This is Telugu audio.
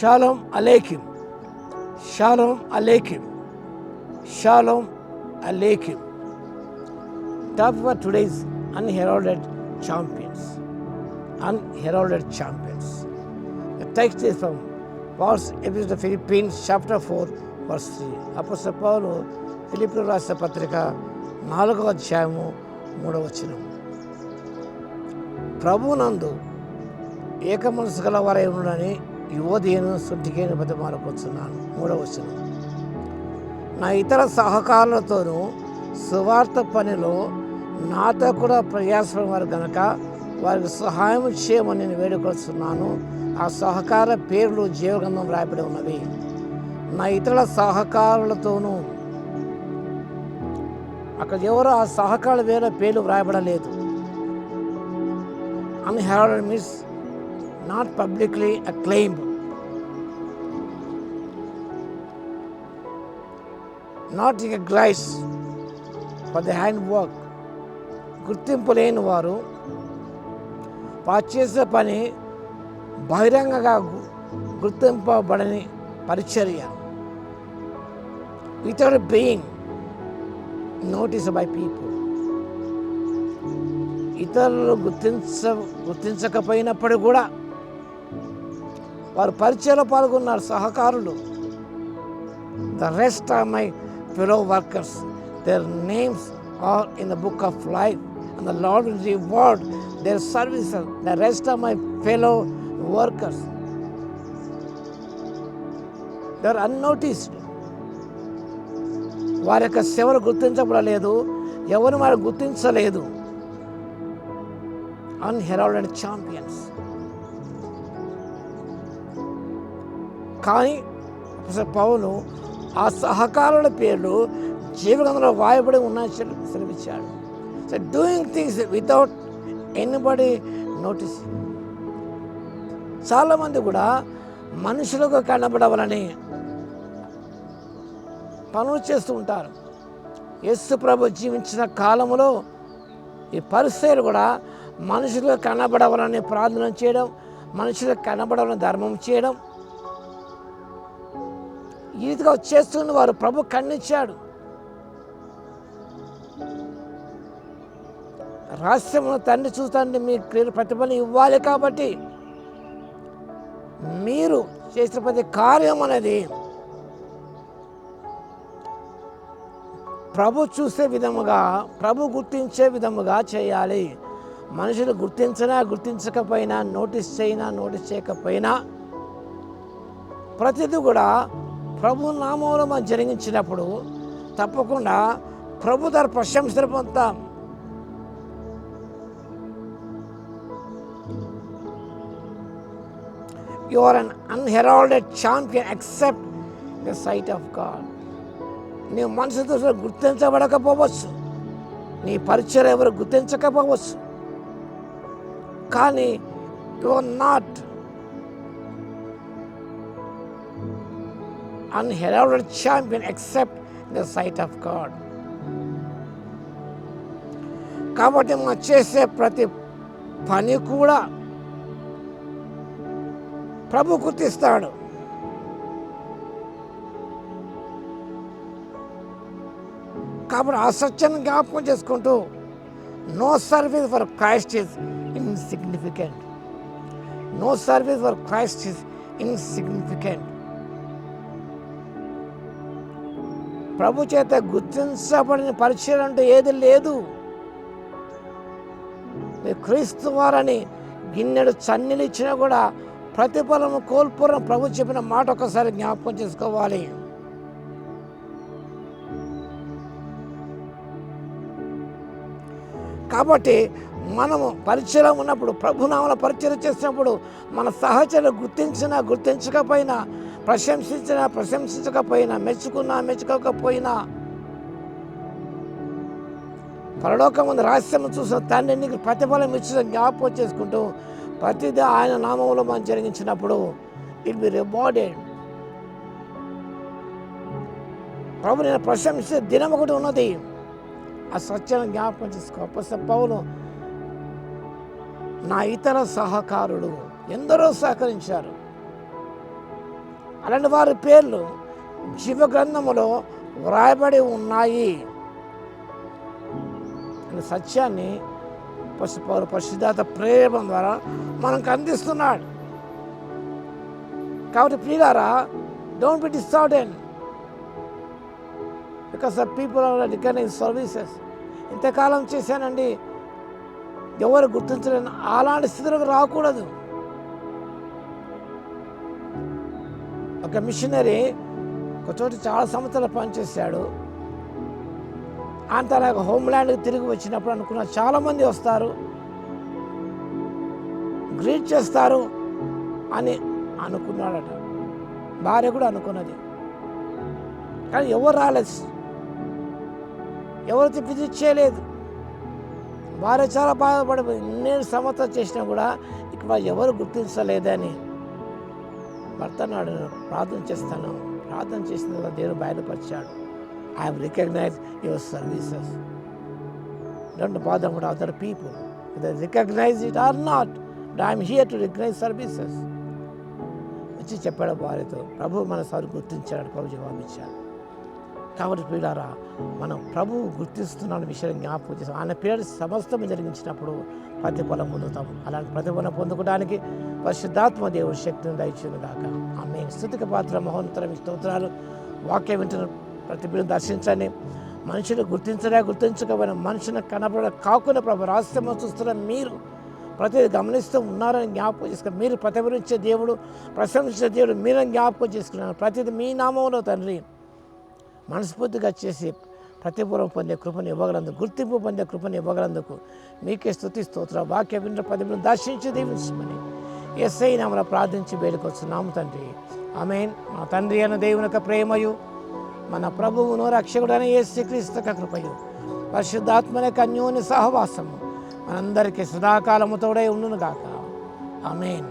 Shalom Aleichem. Shalom Aleichem. Shalom Aleichem. Top for today's unheralded champions. Unheralded champions. The text is from Paul's Epistle to Philippians chapter 4 verse 3. అపోస్తలుడైన పౌలు ఫిలిప్పీయులకు రాసిన పత్రిక 4వ అధ్యాయము 3వ వచనం. ప్రభువునందు ఏక మనసు గలవారై ఉండుడని యువదేను సుంటికేను బతిమాలుకొచ్చున్నాను. 3వ వచనం. నా ఇతర సహకారులతోనూ సువార్త పనిలో నాతో కూడా ప్రయాసపడిన గనక వారికి సహాయం చేయమని నేను వేడుకొస్తున్నాను. ఆ సహకార పేర్లు జీవగ్రంథం రాయబడి ఉన్నవి. నా ఇతర సహకారులతోనూ, అక్కడ ఎవరో ఆ సహకారుల వేరే పేర్లు వ్రాయబడలేదు. Unheralded means not publicly acclaimed, not recognized for the handwork. గుర్తింపు లేని వారు వారు చేసే పని బహిరంగంగా గుర్తింపబడని పరిచర్య, without being noticed by people. ఇతరులు గుర్తించకపోయినప్పుడు కూడా వారు పరిచయలో పాల్గొన్నారు. సహకారులు. The rest are my fellow workers. Their names are in the book of life, and the Lord will reward their services. The rest are my fellow workers. They are unnoticed. వారి యొక్క సేవలు గుర్తించబడలేదు. ఎవరు వారు గుర్తించలేదు. Unheralded champions. కానీ పౌలు ఆ సహకారుల పేర్లు జీవగ్రంథంలో వాయబడి ఉన్నాయని సెలవిచ్చాడు. So doing things without anybody noticing. చాలామంది కూడా మనుషులకు కనబడవాలని పనులు చేస్తూ ఉంటారు. యేసు ప్రభు జీవించిన కాలంలో ఈ పరిసయ్యులు కూడా మనుషులకు కనబడవాలని ప్రార్థన చేయడం, మనుషులకు కనబడవాలని ధర్మం చేయడం, ఈ రీతిగా చేస్తున్న వారు ప్రభు ఖండించాడు. రహస్యమును తండ్రి చూస్తాండి మీ క్రియలు ప్రతిఫలం ఇవ్వాలి. కాబట్టి మీరు చేసిన ప్రతి కార్యం అనేది ప్రభు చూసే విధముగా, ప్రభు గుర్తించే విధముగా చేయాలి. మనుషులు గుర్తించకపోయినా, నోటీస్ చేయకపోయినా ప్రతిదీ కూడా ప్రభు నామంలో మనం జరిగించినప్పుడు తప్పకుండా ప్రభు ధర ప్రశంసలు పొందుతాం. You are an unheralded champion except in the sight of God. నీవు మనసుతో గుర్తించబడకపోవచ్చు, నీ పరిచయం ఎవరు గుర్తించకపోవచ్చు, కానీ you are not unheralded champion except in the sight of God. కాబట్టి మనం చేసే ప్రతి పని కూడా ప్రభు గుర్తిస్తాడు. కాబట్టి ఆ సత్యాన్ని జ్ఞాపకం చేసుకుంటూ no service for Christ is insignificant. No service for Christ is insignificant. ప్రభు చేత గుర్తించబడిన పరిచయం అంటే ఏది లేదు. మీరు క్రీస్తు వారని గిన్నెడు చన్నీళ్ళు ఇచ్చినా కూడా ప్రతిఫలము కోల్పోవడం ప్రభు చెప్పిన మాట ఒకసారి జ్ఞాపకం చేసుకోవాలి. కాబట్టి మనము పరిచయం ఉన్నప్పుడు, ప్రభునామల పరిచయం చేసినప్పుడు మన సహచరులు గుర్తించకపోయినా, ప్రశంసించకపోయినా, మెచ్చుకోకపోయినా పరలోకం ముందు రహస్యం చూసిన తండ్రి నీకు ప్రతిఫలం ఇచ్చిన జ్ఞాపకం చేసుకుంటూ ప్రతిదీ ఆయన నామంలో మనం జరిగించినప్పుడు ఇట్ బి రివార్డెడ్. ప్రభు నేను ప్రశంసే దినం ఒకటి ఉన్నది. ఆ సత్యాన్ని జ్ఞాపకం చేసుకో. అపోస్తలుడైన పౌలు నా ఇతర సహకారులు ఎందరో సహకరించారు. అలాంటి వారి పేర్లు జీవ గ్రంథములో వ్రాయబడి ఉన్నాయి అనే సత్యాన్ని పరిశుద్ధాత్మ ప్రేరణ ద్వారా మనకు అందిస్తున్నాడు. కాబట్టి ప్రియులారా, don't be distorted because the people are recognise services. ఇంతకాలం చేశానండి, ఎవరు గుర్తించలేని అలాంటి స్థితిలోకి రాకూడదు. ఒక మిషనరీ ఒక చోట చాలా సంవత్సరాలు పనిచేశాడు. ఆయన తన హోమ్ల్యాండ్కి తిరిగి వచ్చినప్పుడు అనుకున్న చాలామంది వస్తారు, గ్రీట్ చేస్తారు అని అనుకున్నాడట. భార్య కూడా అనుకున్నది, కానీ ఎవరు రాలేదు, ఎవరైతే విజిట్ చేయలేదు. భార్య చాలా బాధపడిపోయింది. నేను సంవత్సరం చేసినా కూడా ఇక్కడ ఎవరు గుర్తించలేదని. భర్త నాడు ప్రార్థన చేస్తాను, ప్రార్థన చేసిన తర్వాత దేవుడు బయలుపరిచాడు, I have recognise your services. Don't bother about other people, they recognise it or not, but I'm here to recognise services వచ్చి చెప్పాడు భార్యతో. ప్రభు మన సారి గుర్తించాడు, ప్రభు జవాబిచ్చాడు. కాబట్టి ప్రియులారా, మనం ప్రభువు గుర్తిస్తున్న విషయాన్ని జ్ఞాపకం చేస్తాం. ఆయన పేరు సమస్తం జరిగించినప్పుడు ప్రతిఫలం పొందుతాం. అలాంటి ప్రతిఫలం పొందుకోవడానికి పరిశుద్ధాత్మ దేవుడి శక్తిని దయచేయును గాక. ఆమేన్. స్తుతికి పాత్ర మహోన్నతరం స్తోత్రాలు. వాక్యం వింటున్న ప్రతి బిడ్డను దర్శించండి. మనుషులు గుర్తించకపోయినా మనుషులను కనబడ కాకుండా ప్రభు రహస్యంగా చూస్తున్న మీరు ప్రతిదీ గమనిస్తూ ఉన్నారని జ్ఞాపకం చేసుకుని, మీరు ప్రతిఫలించే దేవుడు, ప్రశంసించే దేవుడు మీరని జ్ఞాపకం చేసుకున్నాను. ప్రతిదీ మీ నామంలో తండ్రి మనస్ఫూర్తిగా చేసి ప్రతిఫలం పొందే కృపను ఇవ్వగలందుకు, గుర్తింపు పొందే కృపను ఇవ్వగలందుకు మీకే స్తుతి స్తోత్ర. వాక్య విన్న ప్రతిభను దర్శించి దీవించమని యేసయ్య నామమున ప్రార్థించి వేడుకొస్తున్నాము తండ్రి. ఆమేన్. మా తండ్రి అయిన దేవుని యొక్క ప్రేమయు, మన ప్రభువును రక్షకుడైన యేసుక్రీస్తు యొక్క కృపయు, పరిశుద్ధాత్మ యొక్క అన్యోన్య సహవాసము మనందరికీ సదాకాలము తోడై ఉండును గాక. ఆమేన్.